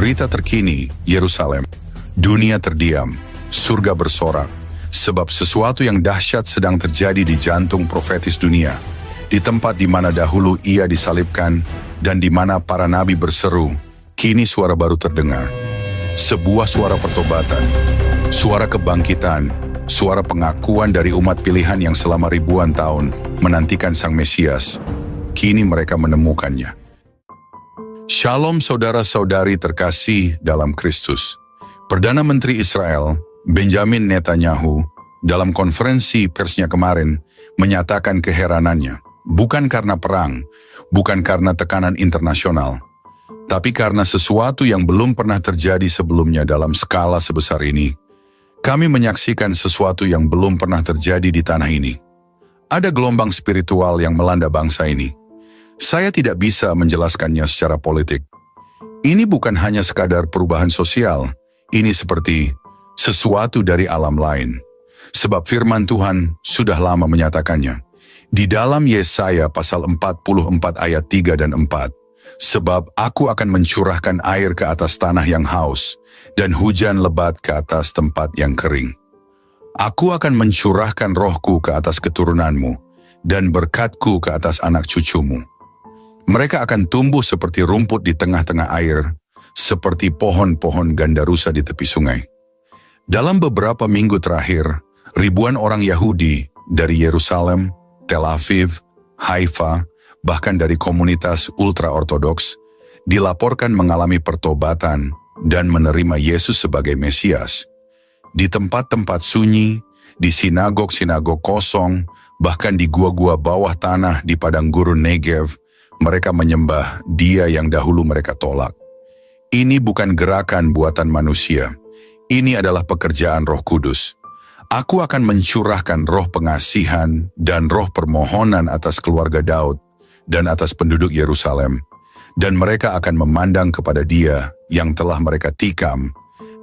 Berita terkini, Yerusalem. Dunia terdiam, surga bersorak, sebab sesuatu yang dahsyat sedang terjadi di jantung profetis dunia, di tempat di mana dahulu ia disalibkan dan di mana para nabi berseru, kini suara baru terdengar. Sebuah suara pertobatan, suara kebangkitan, suara pengakuan dari umat pilihan yang selama ribuan tahun menantikan Sang Mesias. Kini mereka menemukannya. Shalom saudara-saudari terkasih dalam Kristus. Perdana Menteri Israel, Benjamin Netanyahu, dalam konferensi persnya kemarin, menyatakan keheranannya, bukan karena perang, bukan karena tekanan internasional, tapi karena sesuatu yang belum pernah terjadi sebelumnya dalam skala sebesar ini. Kami menyaksikan sesuatu yang belum pernah terjadi di tanah ini. Ada gelombang spiritual yang melanda bangsa ini. Saya tidak bisa menjelaskannya secara politik. Ini bukan hanya sekadar perubahan sosial, ini seperti sesuatu dari alam lain. Sebab firman Tuhan sudah lama menyatakannya. Di dalam Yesaya pasal 44 ayat 3 dan 4. Sebab aku akan mencurahkan air ke atas tanah yang haus, dan hujan lebat ke atas tempat yang kering. Aku akan mencurahkan rohku ke atas keturunanmu, dan berkatku ke atas anak cucumu. Mereka akan tumbuh seperti rumput di tengah-tengah air, seperti pohon-pohon gandarusa di tepi sungai. Dalam beberapa minggu terakhir, ribuan orang Yahudi dari Yerusalem, Tel Aviv, Haifa, bahkan dari komunitas ultra-ortodoks, dilaporkan mengalami pertobatan dan menerima Yesus sebagai Mesias. Di tempat-tempat sunyi, di sinagog-sinagog kosong, bahkan di gua-gua bawah tanah di padang gurun Negev, mereka menyembah Dia yang dahulu mereka tolak. Ini bukan gerakan buatan manusia. Ini adalah pekerjaan Roh Kudus. Aku akan mencurahkan roh pengasihan dan roh permohonan atas keluarga Daud dan atas penduduk Yerusalem. Dan mereka akan memandang kepada Dia yang telah mereka tikam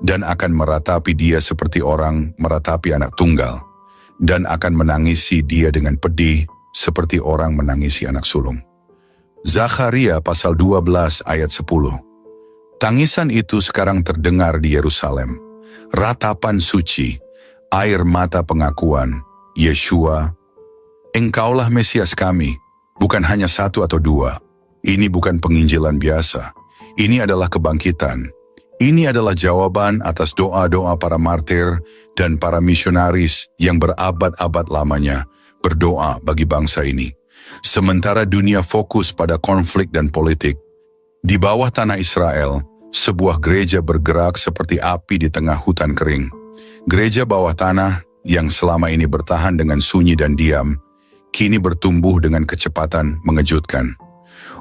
dan akan meratapi Dia seperti orang meratapi anak tunggal. Dan akan menangisi Dia dengan pedih seperti orang menangisi anak sulung. Zakharia pasal 12 ayat 10. Tangisan itu sekarang terdengar di Yerusalem. Ratapan suci, air mata pengakuan, Yeshua, Engkaulah Mesias kami, bukan hanya satu atau dua. Ini bukan penginjilan biasa. Ini adalah kebangkitan. Ini adalah jawaban atas doa-doa para martir dan para misionaris yang berabad-abad lamanya berdoa bagi bangsa ini. Sementara dunia fokus pada konflik dan politik, di bawah tanah Israel, sebuah gereja bergerak seperti api di tengah hutan kering. Gereja bawah tanah yang selama ini bertahan dengan sunyi dan diam, kini bertumbuh dengan kecepatan mengejutkan.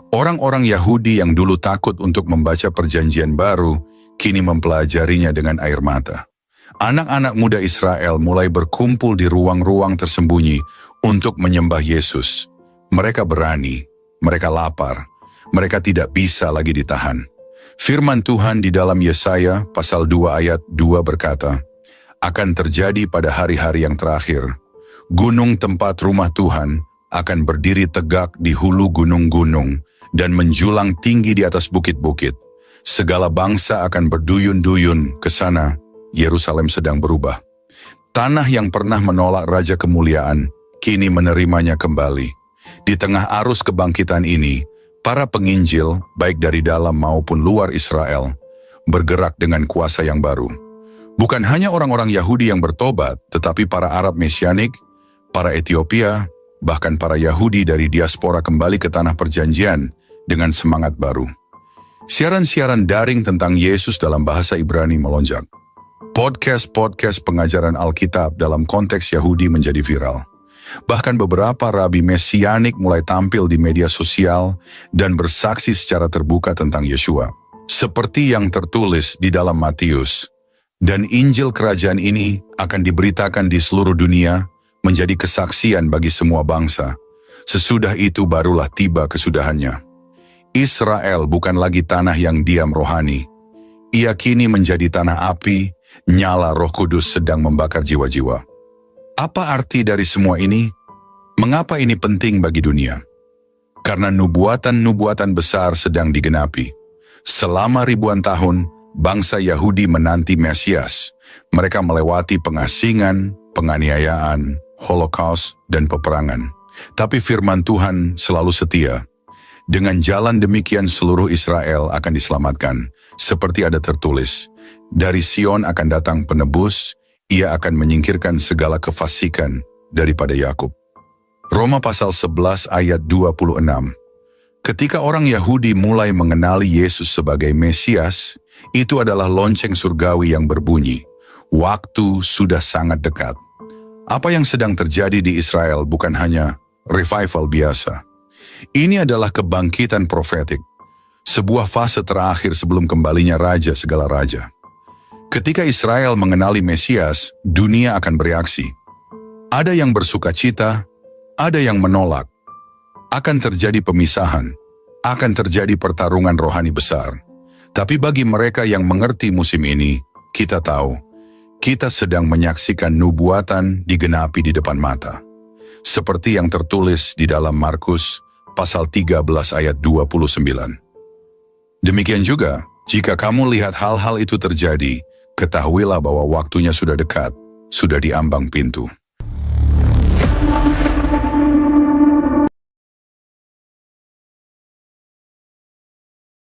Orang-orang Yahudi yang dulu takut untuk membaca perjanjian baru, kini mempelajarinya dengan air mata. Anak-anak muda Israel mulai berkumpul di ruang-ruang tersembunyi untuk menyembah Yesus. Mereka berani, mereka lapar, mereka tidak bisa lagi ditahan. Firman Tuhan di dalam Yesaya pasal 2 ayat 2 berkata, akan terjadi pada hari-hari yang terakhir, gunung tempat rumah Tuhan akan berdiri tegak di hulu gunung-gunung dan menjulang tinggi di atas bukit-bukit. Segala bangsa akan berduyun-duyun ke sana, Yerusalem sedang berubah. Tanah yang pernah menolak Raja Kemuliaan, kini menerimanya kembali. Di tengah arus kebangkitan ini, para penginjil, baik dari dalam maupun luar Israel, bergerak dengan kuasa yang baru. Bukan hanya orang-orang Yahudi yang bertobat, tetapi para Arab Mesianik, para Ethiopia, bahkan para Yahudi dari diaspora kembali ke tanah perjanjian dengan semangat baru. Siaran-siaran daring tentang Yesus dalam bahasa Ibrani melonjak. Podcast-podcast pengajaran Alkitab dalam konteks Yahudi menjadi viral. Bahkan beberapa rabi mesianik mulai tampil di media sosial dan bersaksi secara terbuka tentang Yeshua. Seperti yang tertulis di dalam Matius, dan Injil kerajaan ini akan diberitakan di seluruh dunia menjadi kesaksian bagi semua bangsa. Sesudah itu barulah tiba kesudahannya. Israel bukan lagi tanah yang diam rohani. Ia kini menjadi tanah api, nyala Roh Kudus sedang membakar jiwa-jiwa. Apa arti dari semua ini? Mengapa ini penting bagi dunia? Karena nubuatan-nubuatan besar sedang digenapi. Selama ribuan tahun, bangsa Yahudi menanti Mesias. Mereka melewati pengasingan, penganiayaan, Holocaust, dan peperangan. Tapi firman Tuhan selalu setia. Dengan jalan demikian seluruh Israel akan diselamatkan. Seperti ada tertulis, dari Sion akan datang penebus, ia akan menyingkirkan segala kefasikan daripada Yakub. Roma pasal 11 ayat 26. Ketika orang Yahudi mulai mengenali Yesus sebagai Mesias, itu adalah lonceng surgawi yang berbunyi. Waktu sudah sangat dekat. Apa yang sedang terjadi di Israel bukan hanya revival biasa. Ini adalah kebangkitan profetik, sebuah fase terakhir sebelum kembalinya Raja segala raja. Ketika Israel mengenali Mesias, dunia akan bereaksi. Ada yang bersuka cita, ada yang menolak. Akan terjadi pemisahan, akan terjadi pertarungan rohani besar. Tapi bagi mereka yang mengerti musim ini, kita tahu, kita sedang menyaksikan nubuatan digenapi di depan mata. Seperti yang tertulis di dalam Markus pasal 13 ayat 29. Demikian juga, jika kamu lihat hal-hal itu terjadi, ketahuilah bahwa waktunya sudah dekat, sudah di ambang pintu.